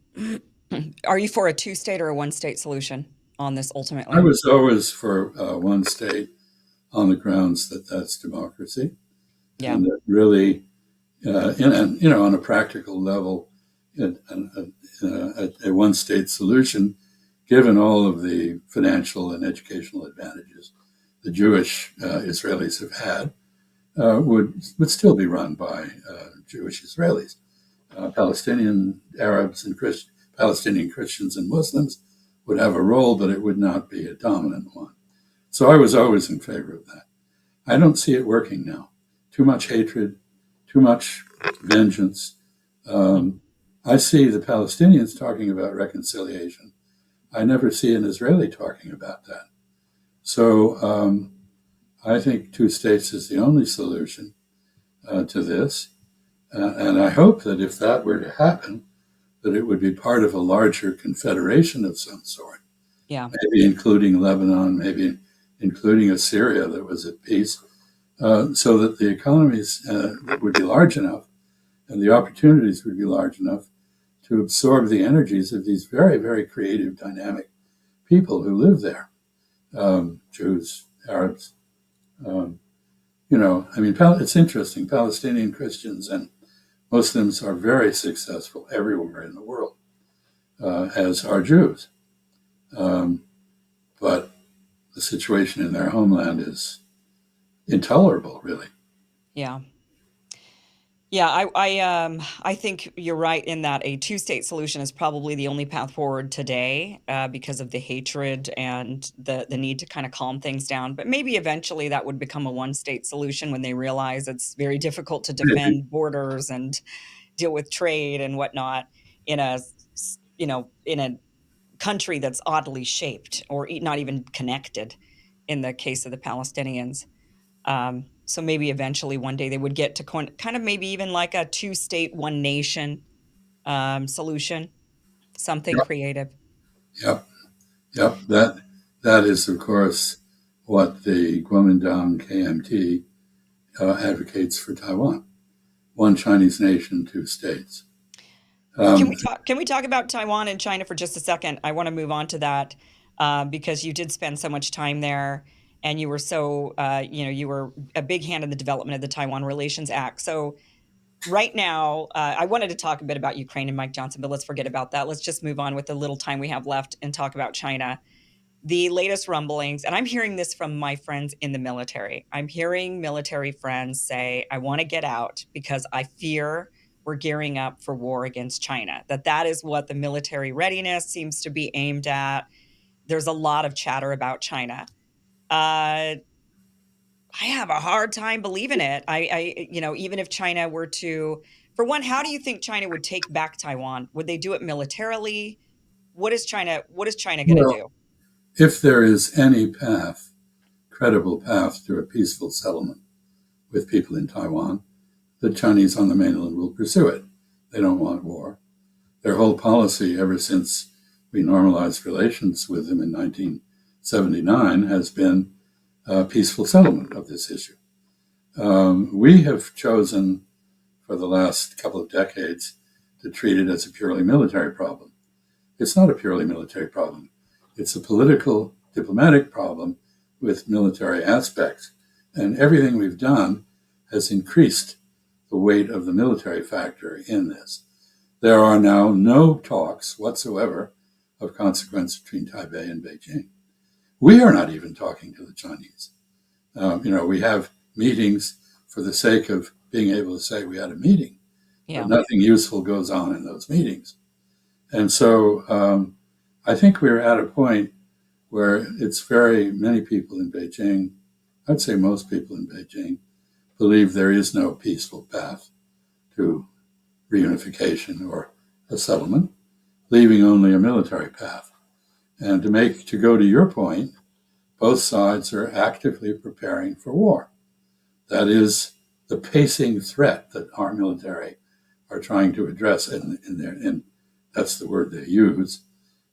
are you for a two-state or a one-state solution on this I ultimately? was always for one state on the grounds that that's democracy, Yeah. and that really, on a practical level, a one state solution, given all of the financial and educational advantages the Jewish Israelis have had, would still be run by Jewish Israelis. Palestinian Arabs and Palestinian Christians and Muslims would have a role, but it would not be a dominant one. So I was always in favor of that. I don't see it working now. Too much hatred, too much vengeance. Um, I see the Palestinians talking about reconciliation. I never see an Israeli talking about that. So I think two states is the only solution to this. And I hope that if that were to happen, that it would be part of a larger confederation of some sort, Yeah. maybe including Lebanon, maybe including a Syria that was at peace, so that the economies would be large enough and the opportunities would be large enough to absorb the energies of these very, very creative, dynamic people who live there, Jews, Arabs. Um, it's interesting. Palestinian Christians and Muslims are very successful everywhere in the world, as are Jews. Um, but the situation in their homeland is intolerable, really. Yeah. Yeah, I think you're right in that a two-state solution is probably the only path forward today, because of the hatred and the need to kind of calm things down. But maybe eventually that would become a one-state solution when they realize it's very difficult to Maybe. defend borders and deal with trade and whatnot in in a country that's oddly shaped or not even connected in the case of the Palestinians. So maybe eventually one day they would get to kind of maybe even like a two-state, one nation solution, something Yep, creative. yep, yep. That is, of course, what the Kuomintang KMT advocates for Taiwan: one Chinese nation, two states. Can Um, we talk? Can we talk about Taiwan and China for just a second? I want to move on to that because you did spend so much time there, and you were you were a big hand in the development of the Taiwan Relations Act. So right now, I wanted to talk a bit about Ukraine and Mike Johnson, but let's forget about that. Let's just move on with the little time we have left and talk about China. the latest rumblings, and I'm hearing this from my friends in the military. I'm hearing military friends say, I want to get out because I fear we're gearing up for war against China. That is what the military readiness seems to be aimed at. There's a lot of chatter about China. I have a hard time believing it. Even if China were to, for one, how do you think China would take back Taiwan? Would they do it militarily? What is China going to Well, do? if there is any path, credible path to a peaceful settlement with people in Taiwan, the Chinese on the mainland will pursue it. They don't want war. Their whole policy ever since we normalized relations with them in 1979 has been a peaceful settlement of this issue. We have chosen for the last couple of decades to treat it as a purely military problem. It's not a purely military problem. It's a political, diplomatic problem with military aspects. And everything we've done has increased the weight of the military factor in this. There are now no talks whatsoever of consequence between Taipei and Beijing. We are not even talking to the Chinese. We have meetings for the sake of being able to say we had a meeting, Yeah. but nothing useful goes on in those meetings. And so I think we're at a point where it's very many people in Beijing, I'd say most people in Beijing, believe there is no peaceful path to reunification or a settlement, leaving only a military path. And to go to your point, both sides are actively preparing for war. That is the pacing threat that our military are trying to address, and that's the word they use.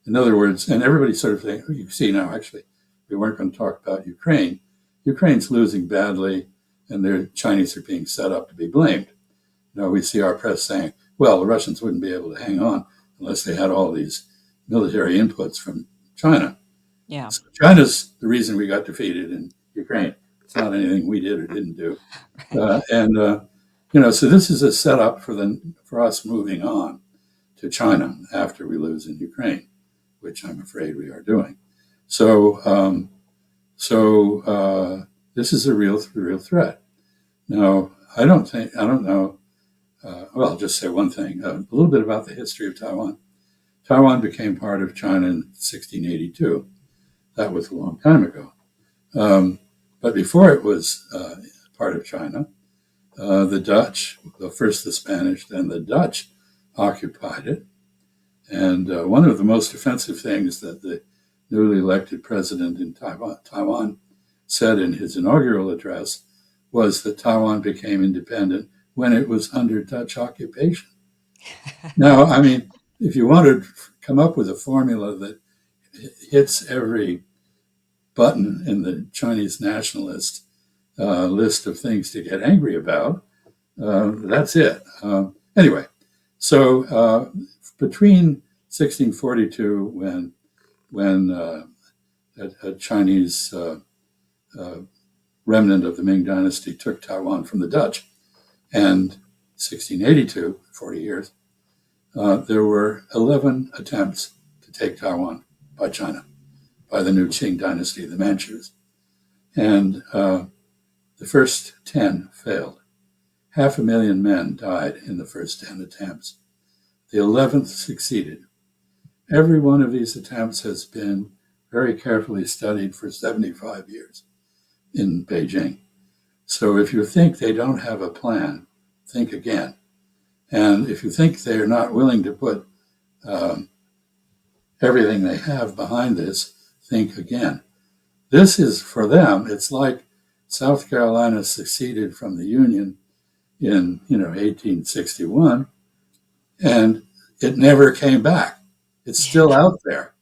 In other words, and everybody sort of thinks, you see now, actually, we weren't going to talk about Ukraine. Ukraine's losing badly, and the Chinese are being set up to be blamed. We see our press saying, well, the Russians wouldn't be able to hang on unless they had all these military inputs from China. Yeah. So China's the reason we got defeated in Ukraine. It's not anything we did or didn't do. So this is a setup for us moving on to China after we lose in Ukraine, which I'm afraid we are doing. So this is a real threat. Now, I don't know. I'll just say one thing, a little bit about the history of Taiwan. Taiwan became part of China in 1682. That was a long time ago. But before it was part of China, the Dutch, first the Spanish, then the Dutch occupied it. And one of the most offensive things that the newly elected president in Taiwan said in his inaugural address was that Taiwan became independent when it was under Dutch occupation. Now, I mean, if you want to come up with a formula that hits every button in the Chinese nationalist list of things to get angry about, that's it. Anyway, so between 1642, when a Chinese remnant of the Ming Dynasty took Taiwan from the Dutch, and 1682, 40 years, there were 11 attempts to take Taiwan by China, by the new Qing dynasty, the Manchus. And the first 10 failed. 500,000 men died in the first 10 attempts. The 11th succeeded. Every one of these attempts has been very carefully studied for 75 years in Beijing. So if you think they don't have a plan, think again. And if you think they are not willing to put everything they have behind this, think again. This is, for them, it's like South Carolina seceded from the Union in 1861, and it never came back. It's still out there,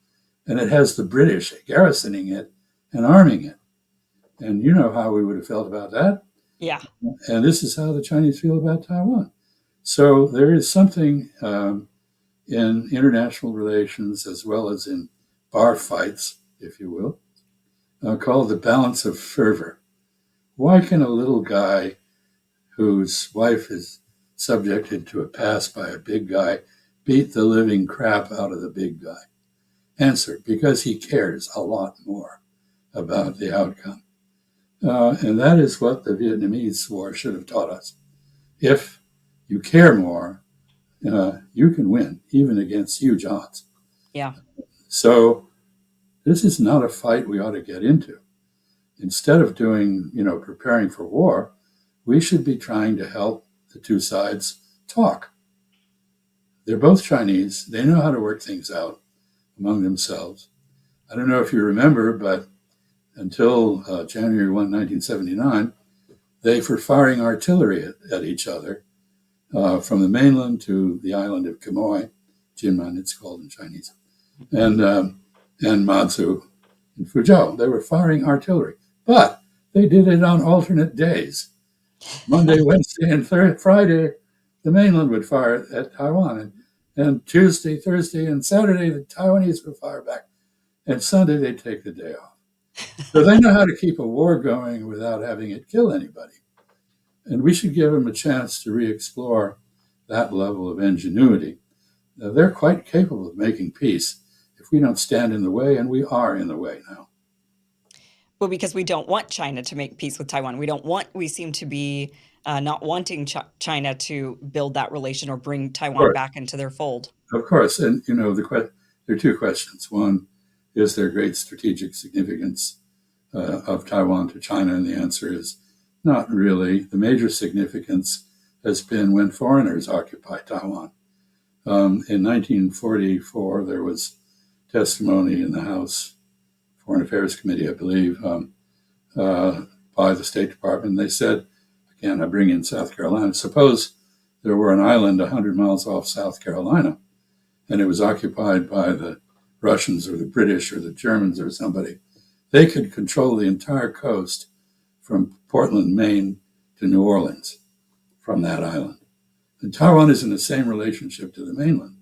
and it has the British garrisoning it and arming it. And you know how we would have felt about that. Yeah. And this is how the Chinese feel about Taiwan. So there is something in international relations, as well as in bar fights, if you will, called the balance of fervor. Why can a little guy whose wife is subjected to a pass by a big guy beat the living crap out of the big guy? answer because he cares a lot more about the outcome. And that is what the Vietnamese War should have taught us. If you care more, you can win, even against huge odds. Yeah. So this is not a fight we ought to get into. Instead of doing, preparing for war, we should be trying to help the two sides talk. They're both Chinese. They know how to work things out among themselves. I don't know if you remember, but until January 1, 1979, they were firing artillery at each other from the mainland to the island of Quemoy, Jinmen it's called in Chinese, and Matsu in Fuzhou. They were firing artillery, but they did it on alternate days. Monday, Wednesday, and Friday, the mainland would fire at Taiwan, and Tuesday, Thursday, and Saturday, the Taiwanese would fire back, and Sunday they'd take the day off. So they know how to keep a war going without having it kill anybody. And we should give them a chance to re-explore that level of ingenuity. Now, they're quite capable of making peace if we don't stand in the way, and we are in the way now. Well, because we don't want China to make peace with Taiwan. We seem to be not wanting China to build that relation or bring Taiwan back into their fold. Of course. And, there are two questions. One, is there great strategic significance of Taiwan to China? And the answer is not really. The major significance has been when foreigners occupied Taiwan. In 1944, there was testimony in the House Foreign Affairs Committee, I believe, by the State Department. They said, again, I bring in South Carolina. Suppose there were an island 100 miles off South Carolina, and it was occupied by the Russians or the British or the Germans or somebody. They could control the entire coast from Portland, Maine to New Orleans from that island. And Taiwan is in the same relationship to the mainland.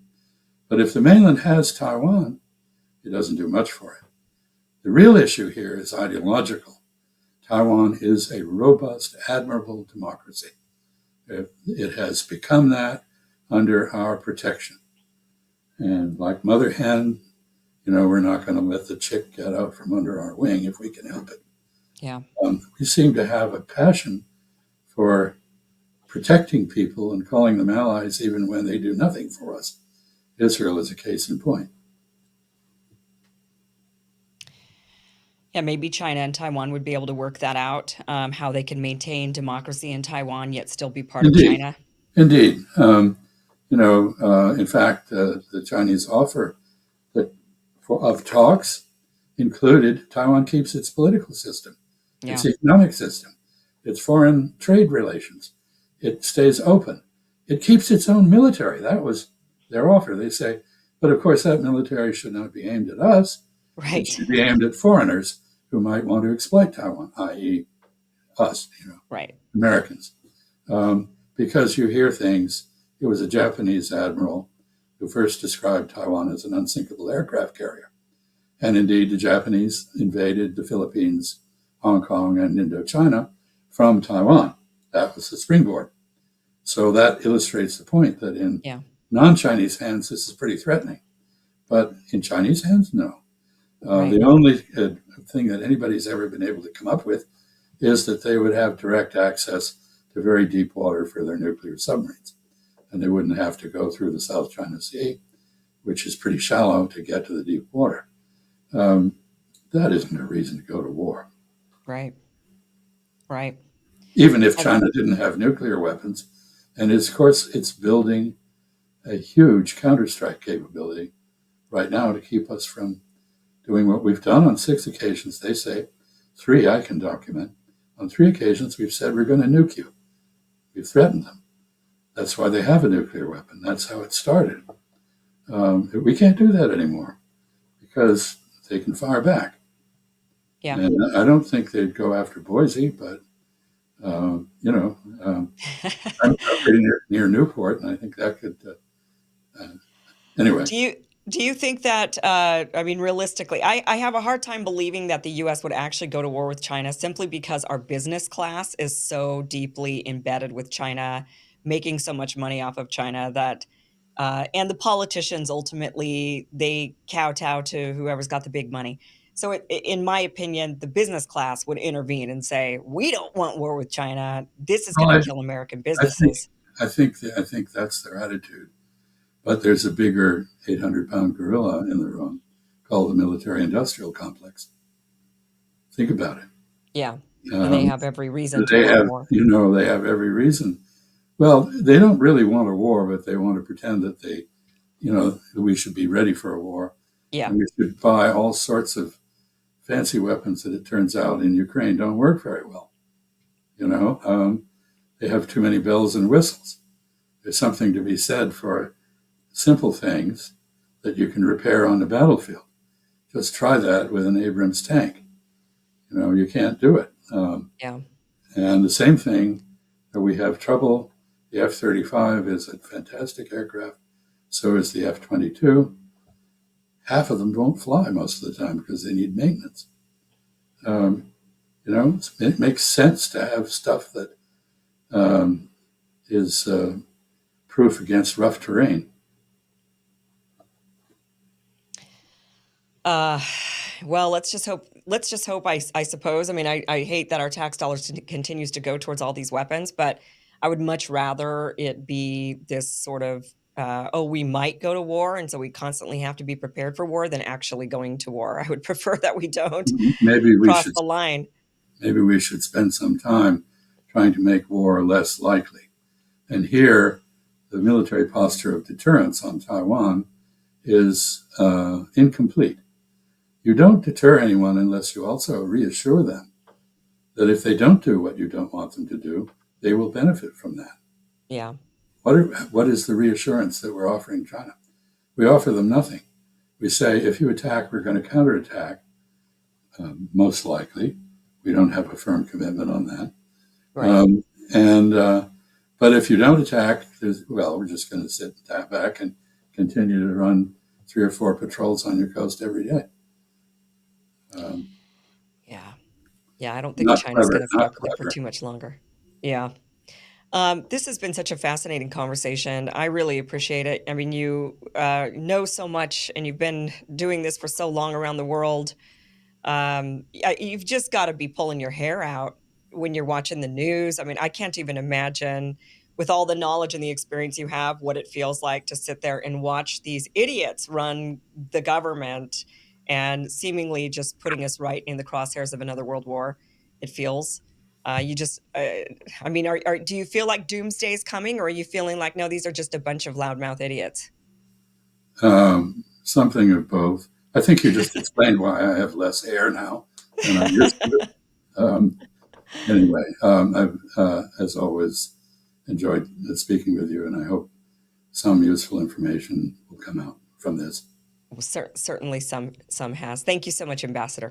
But if the mainland has Taiwan, it doesn't do much for it. The real issue here is ideological. Taiwan is a robust, admirable democracy. It has become that under our protection. And like mother hen, we're not going to let the chick get out from under our wing if we can help it. Yeah. We seem to have a passion for protecting people and calling them allies even when they do nothing for us. Israel is a case in point. Yeah, maybe China and Taiwan would be able to work that out, how they can maintain democracy in Taiwan yet still be part of China. Indeed. In fact, the Chinese offer of talks included Taiwan keeps its political system, its economic system, its foreign trade relations. It stays open. It keeps its own military. That was their offer. They say, but of course that military should not be aimed at us. Right. It should be aimed at foreigners who might want to exploit Taiwan, i.e. us, right, Americans. Because you hear things. It was a Japanese admiral who first described Taiwan as an unsinkable aircraft carrier. And indeed, the Japanese invaded the Philippines, Hong Kong, and Indochina from Taiwan. That was the springboard. So that illustrates the point that in non-Chinese hands, this is pretty threatening. But in Chinese hands, no. The only thing that anybody's ever been able to come up with is that they would have direct access to very deep water for their nuclear submarines. And they wouldn't have to go through the South China Sea, which is pretty shallow, to get to the deep water. That isn't a reason to go to war. Right. Even if China didn't have nuclear weapons. And of course, it's building a huge counterstrike capability right now to keep us from doing what we've done on 6 occasions. They say 3 I can document. On 3 occasions, we've said we're going to nuke you. We've threatened them. That's why they have a nuclear weapon. That's how it started. We can't do that anymore because they can fire back. Yeah. And I don't think they'd go after Boise, but, I'm pretty near Newport, and I think that could, anyway. Do you think that, realistically, I have a hard time believing that the U.S. would actually go to war with China simply because our business class is so deeply embedded with China, making so much money off of China that And the politicians ultimately they kowtow to whoever's got the big money. So, in my opinion, the business class would intervene and say, "We don't want war with China. This is going Well, to kill American I think businesses." I think that's their attitude. But there's a bigger 800-pound gorilla in the room called the military-industrial complex. Think about it. Yeah, and they Um, have every reason to they want have, more. they have every reason. Well, they don't really want a war, but they want to pretend that we should be ready for a war, Yeah, and we should buy all sorts of fancy weapons that it turns out in Ukraine don't work very well. They have too many bells and whistles. There's something to be said for simple things that you can repair on the battlefield. Just try that with an Abrams tank. You can't do it. yeah. And the same thing, we have trouble. The F-35 is a fantastic aircraft. So is the F-22. Half of them won't fly most of the time because they need maintenance. It makes sense to have stuff that is proof against rough terrain. Uh, well, let's just hope. Let's just hope. I suppose. I mean, I hate that our tax dollars continues to go towards all these weapons, but I would much rather it be this sort of oh, we might go to war, and so we constantly have to be prepared for war, than actually going to war. I would prefer that we don't Maybe we cross should the line. maybe we should spend some time trying to make war less likely. And here, the military posture of deterrence on Taiwan is incomplete. You don't deter anyone unless you also reassure them that if they don't do what you don't want them to do, they will benefit from that. Yeah, What is the reassurance that we're offering China? We offer them nothing. We say, if you attack, we're going to counterattack, most likely. We don't have a firm commitment on that. right. But if you don't attack, we're just going to sit back and continue to run 3 or 4 patrols on your coast every day. Yeah, yeah. I don't think Not China's clever, going to put not up with it for clever. too much longer. Yeah. This has been such a fascinating conversation. I really appreciate it. I mean, you know so much, and you've been doing this for so long around the world. You've just got to be pulling your hair out when you're watching the news. I mean, I can't even imagine, with all the knowledge and the experience you have, what it feels like to sit there and watch these idiots run the government and seemingly just putting us right in the crosshairs of another world war. It feels. You just, I mean, do you feel like doomsday is coming, or are you feeling like, no, these are just a bunch of loudmouth idiots? Something of both. I think you just explained why I have less hair now than I used to. Um, anyway, I've, as always, enjoyed speaking with you, and I hope some useful information will come out from this. Well, certainly some has. Thank you so much, Ambassador.